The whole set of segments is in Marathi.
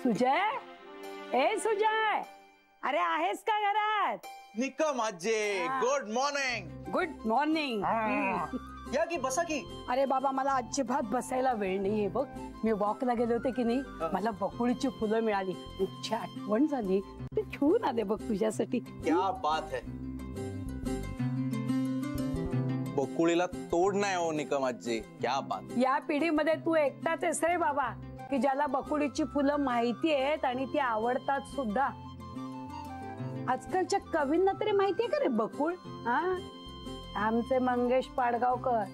सुजय, ए सुजय, अरे आहेस का घरात? निकम आजी, गुड मॉर्निंग. Good morning. या की बसा की. अरे बाबा मला अजिबात बसायला वेळ नाहीये बघ. मी वॉकला गेले होते की नाही, मला बकुळीची फुलं मिळाली, तुझी आठवण झाली, ते घेऊन आले बघ तुझ्यासाठी. क्या बात है. बकुळीला तोड नाही हो निकम आजी, क्या बात. या पिढीमध्ये तू एकटाच आहेस रे बाबा की ज्याला बकुळीची फुलं माहिती आहेत आणि ती आवडतात सुद्धा. आजकालच्या कवींना तरी माहितीये का रे बकुळ? हा, आमचे मंगेश पाडगावकर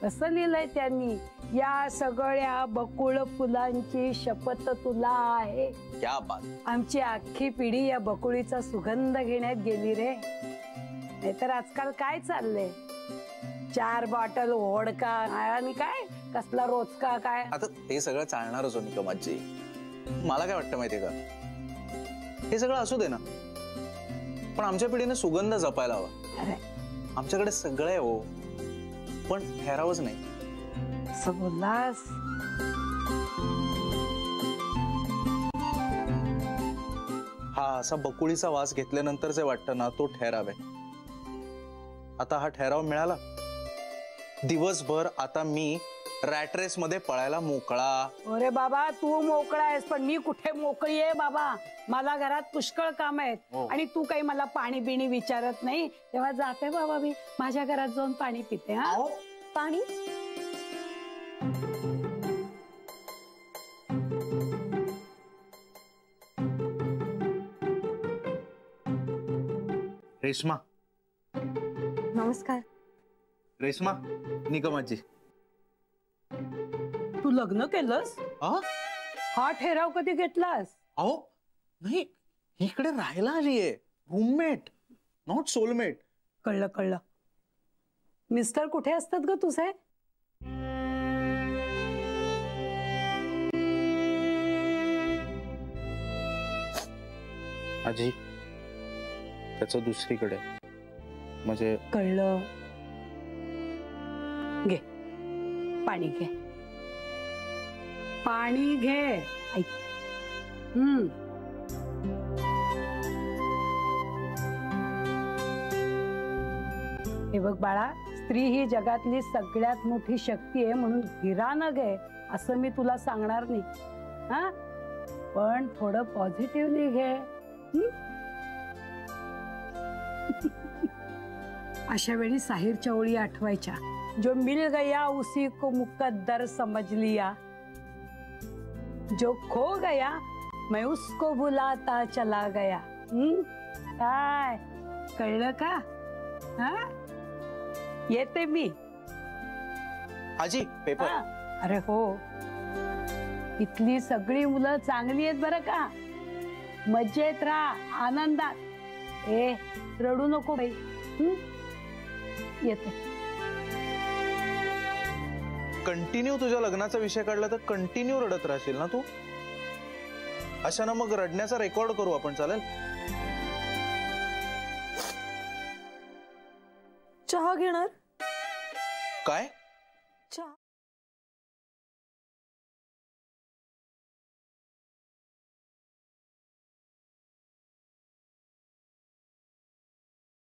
कसं लिहिलंय त्यांनी, या सगळ्या बकुळ फुलांची शपथ तुला आहे. क्या बात. आमची अख्खी पिढी या बकुळीचा सुगंध घेण्यात गेली रे. नाहीतर आजकाल काय चाललंय, 4 बॉटल वोडका आणि काय कसला रोजका काय. आता ते सगळं चालणारच हो निकम आजी. मला काय वाटतं माहितीये का, हे सगळं असू दे ना, पण आमच्या पिढीने सुगंध जपायला हवा. अरे आमच्याकडे सगळं आहे हो, पण ठहरावच नाही. बोललास. हा असा बकुळीचा वास घेतल्यानंतर जे वाटतं ना, तो ठहराव आहे. आता हा ठहराव मिळाला. दिवसभर आता मी रॅट रेस मध्ये पळायला मोकळा. अरे बाबा तू मोकळा आहेस, पण मी कुठे मोकळी आहे बाबा. मला घरात पुष्कळ काम आहेत आणि तू काही मला पाणी बिणी विचारत नाही, तेव्हा जाते बाबा मी माझ्या घरात जाऊन पाणी पिते. हा पाणी. रेश्मा. नमस्कार. रेश्मा, निकम आजी. तू लग्न केलंस? हा ठराव कधी घेतलास? अहो नाही, इकडे राहायला आलीये, रूममेट, नॉट सोलमेट. कळलं कळलं. मिस्टर कुठे असतात ग तुझे? आजी त्याचं दुसरीकडे. म्हणजे कळलं. घे पाणी, घे पाणी, घे. ऐक. हे बघ बाळा, स्त्री ही जगातली सगळ्यात मोठी शक्ती आहे, म्हणून हिरानं घे असं मी तुला सांगणार नाही. हा, पण थोडं पॉझिटिव्हली घे. अशा वेळी साहिरच्या ओळी आठवायच्या. जो मिल गया उसी को मुकद्दर समझ लिया, जो खो गया मैं उसको भुलाता चला गया. काय कळलं का? हा, येते मी. आजी पेपर. अरे हो, इथली सगळी मुलं चांगली आहेत बरं का. मजेत राहा, आनंदात. ए रडू नको बाई. येते. कंटिन्यू तुझ्या लग्नाचा विषय काढला तर कंटिन्यू रडत राहशील ना तू. अशानं मग रडण्याचा रेकॉर्ड करू आपण, चालेल? चहा घेणार? काय? चहा